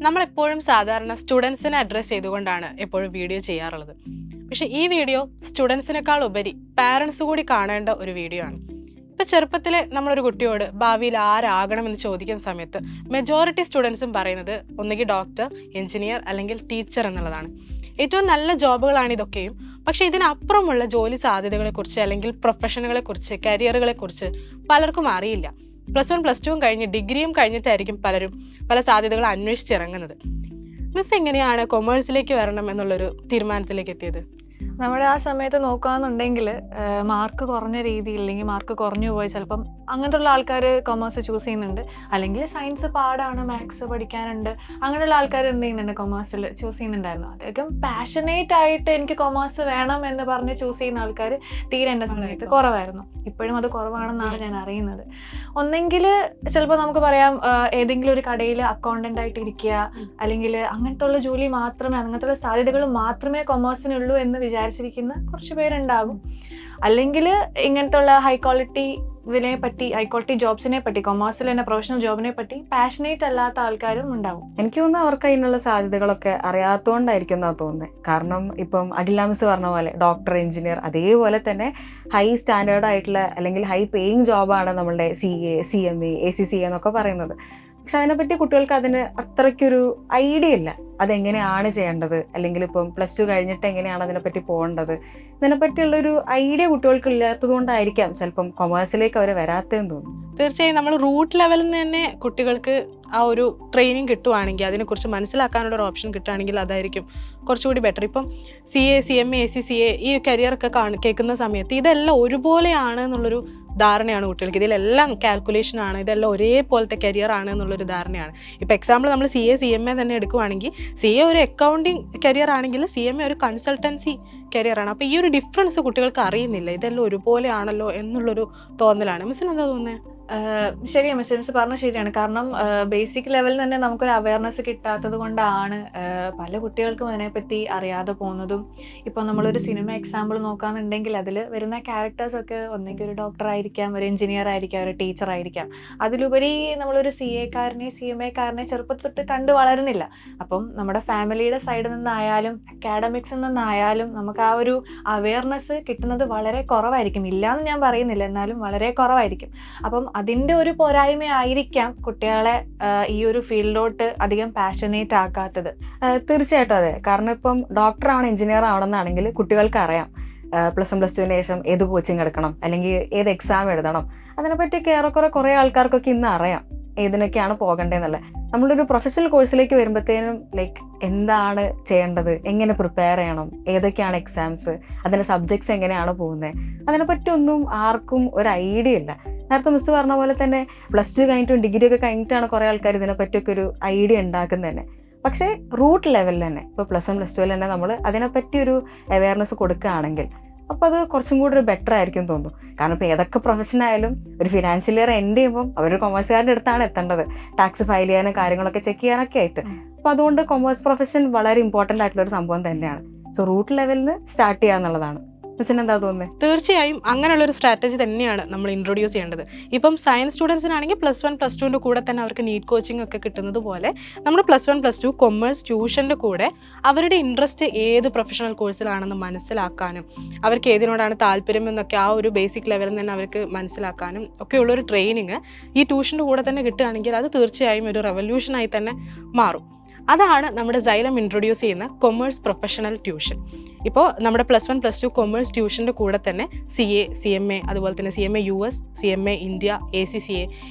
നമ്മളെപ്പോഴും സാധാരണ സ്റ്റുഡൻസിനെ അഡ്രസ്സ് ചെയ്തുകൊണ്ടാണ് എപ്പോഴും വീഡിയോ ചെയ്യാറുള്ളത്. പക്ഷെ ഈ വീഡിയോ സ്റ്റുഡൻസിനേക്കാൾ ഉപരി പാരൻസ് കൂടി കാണേണ്ട ഒരു വീഡിയോ ആണ്. ഇപ്പം ചെറുപ്പത്തിൽ നമ്മളൊരു കുട്ടിയോട് ഭാവിയിൽ ആരാകണമെന്ന് ചോദിക്കുന്ന സമയത്ത് മെജോറിറ്റി സ്റ്റുഡൻസും പറയുന്നത് ഒന്നുകിൽ ഡോക്ടർ, എഞ്ചിനീയർ അല്ലെങ്കിൽ ടീച്ചർ എന്നുള്ളതാണ്. ഏറ്റവും നല്ല ജോബുകളാണ് ഇതൊക്കെയും. പക്ഷെ ഇതിനപ്പുറമുള്ള ജോലി സാധ്യതകളെക്കുറിച്ച് അല്ലെങ്കിൽ പ്രൊഫഷനുകളെക്കുറിച്ച്, കരിയറുകളെക്കുറിച്ച് പലർക്കും അറിയില്ല. +1 +2 കഴിഞ്ഞ് ഡിഗ്രിയും കഴിഞ്ഞിട്ടായിരിക്കും പലരും പല സാധ്യതകൾ അന്വേഷിച്ചിറങ്ങുന്നത്. മിസ് എങ്ങനെയാണ് കൊമേഴ്സിലേക്ക് വരണം എന്നുള്ളൊരു തീരുമാനത്തിലേക്ക് എത്തിയത്? നമ്മുടെ ആ സമയത്ത് നോക്കുകയാണെന്നുണ്ടെങ്കിൽ മാർക്ക് കുറഞ്ഞ രീതിയിൽ അല്ലെങ്കിൽ മാർക്ക് കുറഞ്ഞു പോയി ചിലപ്പം അങ്ങനത്തെ ഉള്ള ആൾക്കാർ കൊമേഴ്സ് ചൂസ് ചെയ്യുന്നുണ്ട്. അല്ലെങ്കിൽ സയൻസ് പാടാണ്, മാത്സ് പഠിക്കാനുണ്ട്, അങ്ങനെയുള്ള ആൾക്കാർ എന്ത് ചെയ്യുന്നുണ്ട്, കൊമേഴ്സിൽ ചൂസ് ചെയ്യുന്നുണ്ടായിരുന്നു. അധികം പാഷനേറ്റ് ആയിട്ട് എനിക്ക് കൊമേഴ്സ് വേണം എന്ന് പറഞ്ഞ് ചൂസ് ചെയ്യുന്ന ആൾക്കാർ തീരെ എൻ്റെ സമയത്ത് കുറവായിരുന്നു. ഇപ്പോഴും അത് കുറവാണെന്നാണ് ഞാൻ അറിയുന്നത്. ഒന്നെങ്കിൽ ചിലപ്പോൾ നമുക്ക് പറയാം ഏതെങ്കിലും ഒരു കടയിൽ അക്കൗണ്ടൻ്റ് ആയിട്ട് ഇരിക്കുക, അല്ലെങ്കിൽ അങ്ങനത്തെ ഉള്ള ജോലി മാത്രമേ, അങ്ങനത്തെ ഉള്ള സാധ്യതകൾ മാത്രമേ കൊമേഴ്സിനുള്ളൂ എന്ന് വിചാരിച്ചിരിക്കുന്ന കുറച്ച് പേരുണ്ടാകും. അല്ലെങ്കിൽ ഇങ്ങനത്തെ ഉള്ള ഹൈ ക്വാളിറ്റി ജോബ്സിനെ പറ്റി, കൊമേഴ്സിൽ തന്നെ പ്രൊഫഷണൽ ജോബിനെ പറ്റി പാഷനേറ്റ് അല്ലാത്ത ആൾക്കാരും ഉണ്ടാവും. എനിക്ക് തോന്നുന്നു അവർക്ക് അതിനുള്ള സാധ്യതകളൊക്കെ അറിയാത്തതുകൊണ്ടായിരിക്കും എന്നാ തോന്നുന്നത്. കാരണം ഇപ്പം അഖില മിസ് പറഞ്ഞ പോലെ ഡോക്ടർ, എഞ്ചിനീയർ, അതേപോലെ തന്നെ ഹൈ സ്റ്റാൻഡേർഡ് ആയിട്ടുള്ള അല്ലെങ്കിൽ ഹൈ പേയിങ് ജോബാണ് നമ്മളുടെ CA, CMA, ACCA എന്നൊക്കെ പറയുന്നത്. പക്ഷെ അതിനെപ്പറ്റി കുട്ടികൾക്ക് അതിന് അത്രയ്ക്കൊരു ഐഡിയ ഇല്ല. അതെങ്ങനെയാണ് ചെയ്യേണ്ടത്, അല്ലെങ്കിൽ ഇപ്പം +2 കഴിഞ്ഞിട്ട് എങ്ങനെയാണ് അതിനെപ്പറ്റി പോകേണ്ടത്, ഇതിനെപ്പറ്റിയുള്ളൊരു ഐഡിയ കുട്ടികൾക്ക് ഇല്ലാത്തത് കൊണ്ടായിരിക്കാം ചിലപ്പം കൊമേഴ്സിലേക്ക് അവർ വരാത്തതെന്ന് തോന്നുന്നു. തീർച്ചയായും നമ്മൾ റൂട്ട് ലെവലിൽ നിന്ന് തന്നെ കുട്ടികൾക്ക് ആ ഒരു ട്രെയിനിങ് കിട്ടുവാണെങ്കിൽ, അതിനെക്കുറിച്ച് മനസ്സിലാക്കാനുള്ള ഒരു ഓപ്ഷൻ കിട്ടുകയാണെങ്കിൽ അതായിരിക്കും കുറച്ചുകൂടി ബെറ്റർ. ഇപ്പം CA, CMA, ACCA ഈ കരിയറൊക്കെ കേൾക്കുന്ന സമയത്ത് ഇതെല്ലാം ഒരുപോലെയാണ് എന്നുള്ളൊരു ധാരണയാണ് കുട്ടികൾക്ക്. ഇതിലെല്ലാം കാൽക്കുലേഷൻ ആണ്, ഇതെല്ലാം ഒരേപോലത്തെ കരിയർ ആണ് എന്നുള്ളൊരു ധാരണയാണ്. ഇപ്പം എക്സാമ്പിൾ നമ്മൾ CA, CMA തന്നെ എടുക്കുവാണെങ്കിൽ CA ഒരു അക്കൗണ്ടിങ് കരിയർ ആണെങ്കിൽ CMA ഒരു കൺസൾട്ടൻസി കരിയറാണ്. അപ്പോൾ ഈ ഒരു ഡിഫറൻസ് കുട്ടികൾക്ക് അറിയുന്നില്ല. ഇതെല്ലാം ഒരുപോലെ ആണല്ലോ എന്നുള്ളൊരു തോന്നലാണ്. മിസ്സിന് എന്താ തോന്നുന്നത്? ശരിയാണ് മിസ് പറഞ്ഞത് ശരിയാണ്. കാരണം ബേസിക് ലെവലിൽ തന്നെ നമുക്കൊരു അവയർനെസ് കിട്ടാത്തത് കൊണ്ടാണ് പല കുട്ടികൾക്കും അതിനെപ്പറ്റി അറിയാതെ പോകുന്നതും. ഇപ്പോൾ നമ്മളൊരു സിനിമ എക്സാമ്പിൾ നോക്കുകയാണെന്നുണ്ടെങ്കിൽ അതിൽ വരുന്ന ക്യാരക്ടേഴ്സൊക്കെ ഒന്നെങ്കിൽ ഒരു ഡോക്ടർ ആയിരിക്കാം, ഒരു എഞ്ചിനീയർ ആയിരിക്കാം, ഒരു ടീച്ചർ ആയിരിക്കാം. അതിലുപരി നമ്മളൊരു CA-കാരനെ, CMA-കാരനെ ചെറുപ്പത്തിൽ തൊട്ട് കണ്ടു വളരുന്നില്ല. അപ്പം നമ്മുടെ ഫാമിലിയുടെ സൈഡിൽ നിന്നായാലും അക്കാഡമിക്സിൽ നിന്നായാലും നമുക്ക് ആ ഒരു അവയർനെസ് കിട്ടുന്നത് വളരെ കുറവായിരിക്കും. ഇല്ലയെന്ന് ഞാൻ പറയുന്നില്ല, എന്നാലും വളരെ കുറവായിരിക്കും. അപ്പം അതിൻ്റെ ഒരു പോരായ്മയായിരിക്കാം കുട്ടികളെ ഈ ഒരു ഫീൽഡിലോട്ട് അധികം പാഷനേറ്റ് ആക്കാത്തത്. തീർച്ചയായിട്ടും അതെ. കാരണം ഇപ്പം ഡോക്ടർ ആവണം, എഞ്ചിനീയർ ആവണമെന്നാണെങ്കിൽ കുട്ടികൾക്ക് അറിയാം +1 +2 ശേഷം ഏത് കോച്ചിങ് എടുക്കണം, അല്ലെങ്കിൽ ഏത് എക്സാം എഴുതണം. അതിനെപ്പറ്റി കുറേ ആൾക്കാർക്കൊക്കെ ഇന്ന് അറിയാം ഏതിനൊക്കെയാണ് പോകേണ്ടതെന്നുള്ളത്. നമ്മളൊരു പ്രൊഫഷണൽ കോഴ്സിലേക്ക് വരുമ്പോഴത്തേനും എന്താണ് ചെയ്യേണ്ടത്, എങ്ങനെ പ്രിപ്പയർ ചെയ്യണം, ഏതൊക്കെയാണ് എക്സാംസ്, അതിൻ്റെ സബ്ജക്ട്സ് എങ്ങനെയാണ് പോകുന്നത്, അതിനെപ്പറ്റി ഒന്നും ആർക്കും ഒരു ഐഡിയ ഇല്ല. നേരത്തെ മിസ് പറഞ്ഞ പോലെ തന്നെ +2 കഴിഞ്ഞിട്ടും ഡിഗ്രി ഒക്കെ കഴിഞ്ഞിട്ടാണ് കുറേ ആൾക്കാർ ഇതിനെപ്പറ്റിയൊക്കെ ഒരു ഐഡിയ ഉണ്ടാക്കുന്നത് തന്നെ. പക്ഷേ റൂട്ട് ലെവലിൽ തന്നെ ഇപ്പോൾ +1 +2 തന്നെ നമ്മൾ അതിനെപ്പറ്റി ഒരു അവയർനെസ് കൊടുക്കുകയാണെങ്കിൽ അപ്പോൾ അത് കുറച്ചും കൂടി ഒരു ബെറ്റർ ആയിരിക്കും തോന്നുന്നു. കാരണം ഇപ്പോൾ ഏതൊക്കെ പ്രൊഫഷൻ ആയാലും ഒരു ഫിനാൻഷ്യൽ ഇയർ എൻഡ് ചെയ്യുമ്പം അവരൊരു കൊമേഴ്സുകാരുടെ അടുത്താണ് എത്തേണ്ടത്, ടാക്സ് ഫയൽ ചെയ്യാനും കാര്യങ്ങളൊക്കെ ചെക്ക് ചെയ്യാനൊക്കെ ആയിട്ട്. അപ്പോൾ അതുകൊണ്ട് കൊമേഴ്സ് പ്രൊഫഷൻ വളരെ ഇമ്പോർട്ടൻ്റ് ആയിട്ടുള്ള ഒരു സംഭവം തന്നെയാണ്. സോ റൂട്ട് ലെവലിൽ നിന്ന് സ്റ്റാർട്ട് ചെയ്യുക എന്നുള്ളതാണ്. മിസ്സിന് എന്താ തോന്നുന്നത്? തീർച്ചയായും അങ്ങനെയുള്ളൊരു സ്ട്രാറ്റജി തന്നെയാണ് നമ്മൾ ഇൻട്രൊഡ്യൂസ് ചെയ്യേണ്ടത്. ഇപ്പം സയൻസ് സ്റ്റുഡൻസിനാണെങ്കിൽ +1 +2 കൂടെ തന്നെ അവർക്ക് നീറ്റ് കോച്ചിങ് ഒക്കെ കിട്ടുന്നത് പോലെ നമ്മൾ +1 +2 കൊമേഴ്സ് ട്യൂഷൻ്റെ കൂടെ അവരുടെ ഇൻട്രസ്റ്റ് ഏത് പ്രൊഫഷണൽ കോഴ്സിലാണെന്ന് മനസ്സിലാക്കാനും അവർക്ക് ഏതിനോടാണ് താല്പര്യം എന്നൊക്കെ ആ ഒരു ബേസിക് ലെവലിൽ തന്നെ അവർക്ക് മനസ്സിലാക്കാനും ഒക്കെയുള്ളൊരു ട്രെയിനിങ് ഈ ട്യൂഷൻ്റെ കൂടെ തന്നെ കിട്ടുകയാണെങ്കിൽ അത് തീർച്ചയായും ഒരു റെവല്യൂഷനായി തന്നെ മാറും. അതാണ് നമ്മുടെ സൈലം ഇൻട്രൊഡ്യൂസ് ചെയ്യുന്ന കൊമേഴ്സ് പ്രൊഫഷണൽ ട്യൂഷൻ. ഇപ്പോൾ നമ്മുടെ +1 +2 കൊമേഴ്സ് ട്യൂഷൻ്റെ കൂടെ തന്നെ CA, CMA, അതുപോലെ തന്നെ CMA US, CMA India, ACCA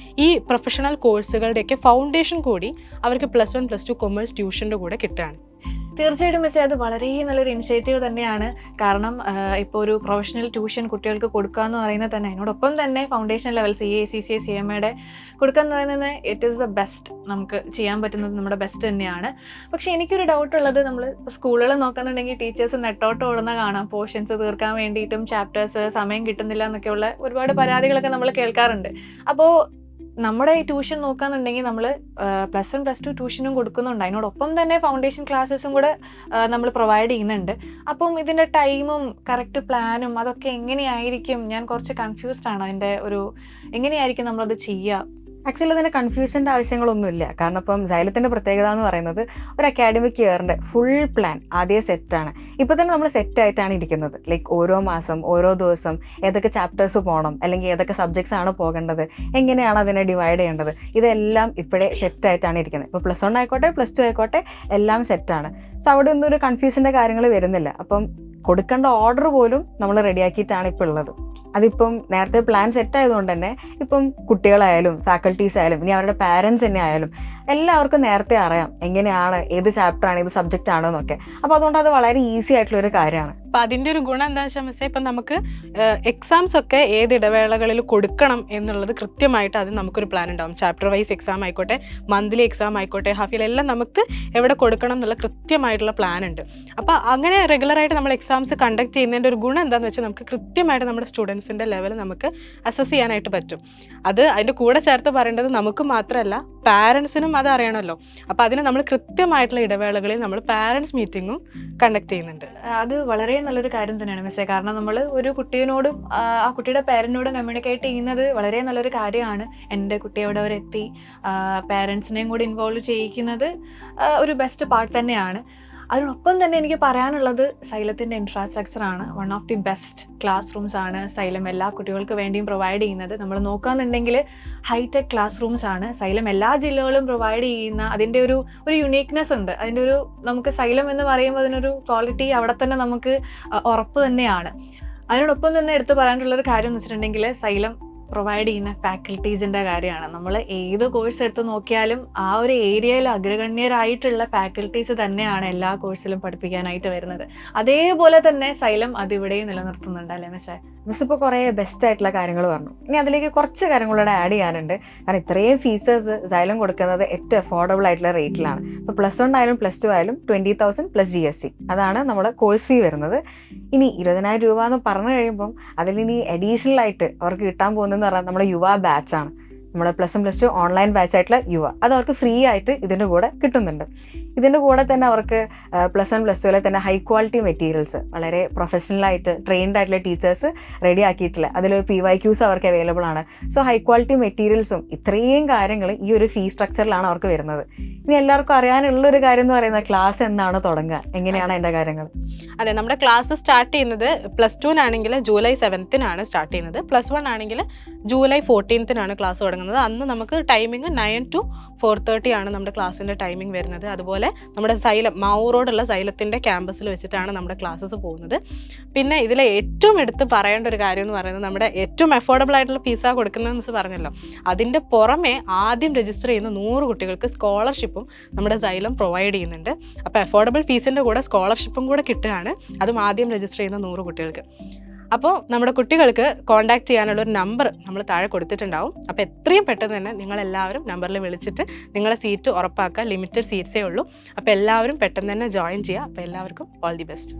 ഈ പ്രൊഫഷണൽ കോഴ്സുകളുടെയൊക്കെ ഫൗണ്ടേഷൻ കൂടി അവർക്ക് +1 +2 കൊമേഴ്സ് ട്യൂഷൻ്റെ കൂടെ കിട്ടുകയാണ്. തീർച്ചയായിട്ടും മിസ്, അത് വളരെ നല്ലൊരു ഇനിഷ്യേറ്റീവ് തന്നെയാണ്. കാരണം ഇപ്പോൾ ഒരു പ്രൊഫഷണൽ ട്യൂഷൻ കുട്ടികൾക്ക് കൊടുക്കുക എന്ന് പറയുന്നത് തന്നെ അതിനോടൊപ്പം തന്നെ foundation level CA, ACCA, CMA കൊടുക്കുക എന്ന് പറയുന്നത് ഇറ്റ് ഈസ് ദ ബെസ്റ്റ്. നമുക്ക് ചെയ്യാൻ പറ്റുന്നത് നമ്മുടെ ബെസ്റ്റ് തന്നെയാണ്. പക്ഷേ എനിക്കൊരു ഡൗട്ടുള്ളത്, നമ്മൾ സ്കൂളുകൾ നോക്കുന്നുണ്ടെങ്കിൽ ടീച്ചേഴ്സ് നെട്ടോട്ട് ഓടുന്ന കാണാം, പോർഷൻസ് തീർക്കാൻ വേണ്ടിയിട്ടും ചാപ്റ്റേഴ്സ് സമയം കിട്ടുന്നില്ല എന്നൊക്കെയുള്ള ഒരുപാട് പരാതികളൊക്കെ നമ്മൾ കേൾക്കാറുണ്ട്. അപ്പോൾ നമ്മുടെ ഈ ട്യൂഷൻ നോക്കാന്നുണ്ടെങ്കിൽ നമ്മൾ +1 +2 ട്യൂഷനും കൊടുക്കുന്നുണ്ട്, അതിനോടൊപ്പം തന്നെ ഫൗണ്ടേഷൻ ക്ലാസ്സസും കൂടെ നമ്മൾ പ്രൊവൈഡ് ചെയ്യുന്നുണ്ട്. അപ്പം ഇതിൻ്റെ ടൈമും കറക്റ്റ് പ്ലാനും അതൊക്കെ എങ്ങനെയായിരിക്കും? ഞാൻ കുറച്ച് കൺഫ്യൂസ്ഡ് ആണ്. അതിൻ്റെ എങ്ങനെയായിരിക്കും നമ്മളത് ചെയ്യുക? ആക്ച്വലി അതിന് കൺഫ്യൂഷൻ്റെ ആവശ്യങ്ങളൊന്നുമില്ല. കാരണം ഇപ്പം സൈലത്തിൻ്റെ പ്രത്യേകത എന്ന് പറയുന്നത് ഒരു അക്കാഡമിക് ഇയറിൻ്റെ ഫുൾ പ്ലാൻ ആദ്യം സെറ്റാണ്. ഇപ്പം തന്നെ നമ്മൾ സെറ്റായിട്ടാണ് ഇരിക്കുന്നത്. ലൈക്ക് ഓരോ മാസം ഓരോ ദിവസം ഏതൊക്കെ ചാപ്റ്റേഴ്സ് പോകണം, അല്ലെങ്കിൽ ഏതൊക്കെ സബ്ജക്ട്സ് ആണ് പോകേണ്ടത്, എങ്ങനെയാണ് അതിനെ ഡിവൈഡ് ചെയ്യേണ്ടത്, ഇതെല്ലാം ഇപ്പോഴേ സെറ്റായിട്ടാണ് ഇരിക്കുന്നത്. ഇപ്പോൾ +1 ആയിക്കോട്ടെ +2 ആയിക്കോട്ടെ എല്ലാം സെറ്റാണ്. സോ അവിടെ ഒന്നും ഒരു കൺഫ്യൂഷൻ്റെ കാര്യങ്ങൾ വരുന്നില്ല. അപ്പം കൊടുക്കേണ്ട ഓർഡർ പോലും നമ്മൾ റെഡിയാക്കിയിട്ടാണ് ഇപ്പോൾ ഉള്ളത്. അതിപ്പം നേരത്തെ പ്ലാൻ സെറ്റ് ആയതുകൊണ്ട് തന്നെ ഇപ്പം കുട്ടികളായാലും ഫാക്കൽറ്റീസ് ആയാലും ഇനി അവരുടെ പാരൻസ് തന്നെ ആയാലും എല്ലാവർക്കും നേരത്തെ അറിയാം എങ്ങനെയാണ്, ഏത് ചാപ്റ്ററാണ്, ഏത് സബ്ജക്റ്റ് ആണോ എന്നൊക്കെ. അപ്പോൾ അതുകൊണ്ട് അത് വളരെ ഈസി ആയിട്ടുള്ള ഒരു കാര്യമാണ്. അപ്പം അതിൻ്റെ ഒരു ഗുണം എന്താ വെച്ചാൽ മിസ്സേ, ഇപ്പം നമുക്ക് എക്സാംസ് ഒക്കെ ഏത് ഇടവേളകളിൽ കൊടുക്കണം എന്നുള്ളത് കൃത്യമായിട്ട് അത് നമുക്കൊരു പ്ലാൻ ഉണ്ടാവും. ചാപ്റ്റർ വൈസ് എക്സാം ആയിക്കോട്ടെ, മന്ത്ലി എക്സാം ആയിക്കോട്ടെ, ഹാഫ് ഇയർ എല്ലാം നമുക്ക് എവിടെ കൊടുക്കണം എന്നുള്ള കൃത്യമായിട്ടുള്ള പ്ലാൻ ഉണ്ട്. അപ്പോൾ അങ്ങനെ റെഗുലറായിട്ട് നമ്മൾ എക്സാംസ് കണ്ടക്ട് ചെയ്യുന്നതിൻ്റെ ഒരു ഗുണം എന്താണെന്ന് വെച്ചാൽ നമുക്ക് കൃത്യമായിട്ട് നമ്മുടെ സ്റ്റുഡൻസിൻ്റെ ലെവൽ നമുക്ക് അസസ് ചെയ്യാനായിട്ട് പറ്റും. അത് അതിൻ്റെ കൂടെ ചേർത്ത് പറയേണ്ടത് നമുക്ക് മാത്രമല്ല പാരൻസിനും അത് അറിയണമല്ലോ. അപ്പോൾ അതിന് നമ്മൾ കൃത്യമായിട്ടുള്ള ഇടവേളകളിൽ നമ്മൾ പാരൻസ് മീറ്റിങ്ങും കണ്ടക്ട് ചെയ്യുന്നുണ്ട്. അത് വളരെ നല്ലൊരു കാര്യം തന്നെയാണ് മിസ്സേ. കാരണം നമ്മൾ ഒരു കുട്ടിയോടും ആ കുട്ടിയുടെ പേരൻറ്റിനോടും കമ്മ്യൂണിക്കേറ്റ് ചെയ്യുന്നത് വളരെ നല്ലൊരു കാര്യമാണ്. എൻ്റെ കുട്ടി എവിടെ വരെ എത്തി, പേരൻസിനെയും കൂടി ഇൻവോൾവ് ചെയ്യിക്കുന്നത് ഒരു ബെസ്റ്റ് പാർട്ട് തന്നെയാണ്. അതിനൊപ്പം തന്നെ എനിക്ക് പറയാനുള്ളത് സൈലത്തിൻ്റെ ഇൻഫ്രാസ്ട്രക്ചറാണ്. One of the best class rooms ആണ് സൈലം എല്ലാ കുട്ടികൾക്ക് വേണ്ടിയും പ്രൊവൈഡ് ചെയ്യുന്നത്. നമ്മൾ നോക്കുകയാണെന്നുണ്ടെങ്കിൽ ഹൈടെക് ക്ലാസ് റൂംസ് ആണ് സൈലം എല്ലാ ജില്ലകളും പ്രൊവൈഡ് ചെയ്യുന്ന. അതിൻ്റെ ഒരു യുണീക്നെസ് ഉണ്ട്. അതിൻ്റെ ഒരു നമുക്ക് സൈലം എന്ന് പറയുമ്പോൾ അതിനൊരു ക്വാളിറ്റി അവിടെ തന്നെ നമുക്ക് ഉറപ്പ് തന്നെയാണ്. അതിനോടൊപ്പം തന്നെ എടുത്തു പറയാനുള്ളൊരു കാര്യം എന്ന് വെച്ചിട്ടുണ്ടെങ്കിൽ സൈലം പ്രൊവൈഡ് ചെയ്യുന്ന ഫാക്കൽറ്റീസിൻ്റെ കാര്യമാണ്. നമ്മൾ ഏത് കോഴ്സ് എടുത്ത് നോക്കിയാലും ആ ഒരു ഏരിയയിൽ അഗ്രഗണ്യരായിട്ടുള്ള ഫാക്കൽറ്റീസ് തന്നെയാണ് എല്ലാ കോഴ്സിലും പഠിപ്പിക്കാനായിട്ട് വരുന്നത്. അതേപോലെ തന്നെ സൈലം അതിവിടെയും നിലനിർത്തുന്നുണ്ട് അല്ലേ മിസ്സേ? മിസ് ഇപ്പോൾ കുറേ ബെസ്റ്റ് ആയിട്ടുള്ള കാര്യങ്ങൾ പറഞ്ഞു. ഇനി അതിലേക്ക് കുറച്ച് കാര്യങ്ങളൂടെ ആഡ് ചെയ്യാനുണ്ട്. കാരണം ഇത്രയും ഫീച്ചേഴ്സ് സൈലം കൊടുക്കുന്നത് ഏറ്റവും അഫോർഡബിൾ ആയിട്ടുള്ള റേറ്റിലാണ്. ഇപ്പോൾ +1 ആയാലും +2 ആയാലും 20,000 + GST അതാണ് നമ്മുടെ കോഴ്സ് ഫീ വരുന്നത്. ഇനി 20,000 രൂപ എന്ന് പറഞ്ഞു കഴിയുമ്പം അതിലിനി അഡീഷണൽ ആയിട്ട് അവർക്ക് കിട്ടാൻ പോകുന്നതെന്ന് പറഞ്ഞാൽ നമ്മുടെ യുവ ബാച്ചാണ്. നമ്മുടെ +1 +2 ഓൺലൈൻ ബാച്ച് ആയിട്ടുള്ള യുവ അത് അവർക്ക് ഫ്രീ ആയിട്ട് ഇതിൻ്റെ കൂടെ കിട്ടുന്നുണ്ട്. ഇതിൻ്റെ കൂടെ തന്നെ അവർക്ക് +1 +2 തന്നെ ഹൈ ക്വാളിറ്റി മെറ്റീരിയൽസ് വളരെ പ്രൊഫഷണലായിട്ട് ട്രെയിൻഡ് ആയിട്ടുള്ള ടീച്ചേഴ്സ് റെഡി ആക്കിയിട്ടില്ല. അതിൽ PYQs അവർക്ക് അവൈലബിൾ ആണ്. സോ ഹൈ ക്വാളിറ്റി മെറ്റീരിയൽസും ഇത്രയും കാര്യങ്ങൾ ഈ ഒരു ഫീ സ്ട്രക്ചറിലാണ് അവർക്ക് വരുന്നത്. ഇനി എല്ലാവർക്കും അറിയാനുള്ളൊരു കാര്യം എന്ന് പറയുന്നത് ക്ലാസ് എന്നാണ് തുടങ്ങുക, എങ്ങനെയാണ് അതിൻ്റെ കാര്യങ്ങൾ? അതെ, നമ്മുടെ ക്ലാസ് സ്റ്റാർട്ട് ചെയ്യുന്നത് +2 ആണെങ്കിൽ ജൂലൈ 7 സ്റ്റാർട്ട് ചെയ്യുന്നത്. +1 ആണെങ്കിൽ ജൂലൈ 14 ക്ലാസ് തുടങ്ങുന്നത്. അന്ന് നമുക്ക് ടൈമിംഗ് 9 to 4:30 ആണ് നമ്മുടെ ക്ലാസ്സിൻ്റെ ടൈമിംഗ് വരുന്നത്. അതുപോലെ നമ്മുടെ സൈലം മാവൂർ റോഡുള്ള സൈലത്തിൻ്റെ ക്യാമ്പസിൽ വെച്ചിട്ടാണ് നമ്മുടെ ക്ലാസ്സസ് പോകുന്നത്. പിന്നെ ഇതിലെ ഏറ്റവും എടുത്ത് പറയേണ്ട ഒരു കാര്യം എന്ന് പറയുന്നത് നമ്മുടെ ഏറ്റവും അഫോർഡബിൾ ആയിട്ടുള്ള ഫീസാണ് കൊടുക്കുന്നതെന്ന് മിസ് പറഞ്ഞല്ലോ. അതിൻ്റെ പുറമെ ആദ്യം രജിസ്റ്റർ ചെയ്യുന്ന 100 കുട്ടികൾക്ക് സ്കോളർഷിപ്പും നമ്മുടെ സൈലം പ്രൊവൈഡ് ചെയ്യുന്നുണ്ട്. അപ്പോൾ അഫോർഡബിൾ ഫീസിൻ്റെ കൂടെ സ്കോളർഷിപ്പും കൂടെ കിട്ടുകയാണ്. അതും ആദ്യം രജിസ്റ്റർ ചെയ്യുന്ന 100 കുട്ടികൾക്ക്. അപ്പോൾ നമ്മുടെ കുട്ടികൾക്ക് കോൺടാക്ട് ചെയ്യാനുള്ള ഒരു നമ്പർ നമ്മൾ താഴെ കൊടുത്തിട്ടുണ്ടാവും. അപ്പോൾ എത്രയും പെട്ടെന്ന് തന്നെ നിങ്ങളെല്ലാവരും നമ്പറിൽ വിളിച്ചിട്ട് നിങ്ങളെ സീറ്റ് ഉറപ്പാക്കുക. ലിമിറ്റഡ് സീറ്റ്സേ ഉള്ളൂ. അപ്പോൾ എല്ലാവരും പെട്ടെന്ന് തന്നെ ജോയിൻ ചെയ്യുക. അപ്പോൾ എല്ലാവർക്കും ഓൾ ദി ബെസ്റ്റ്.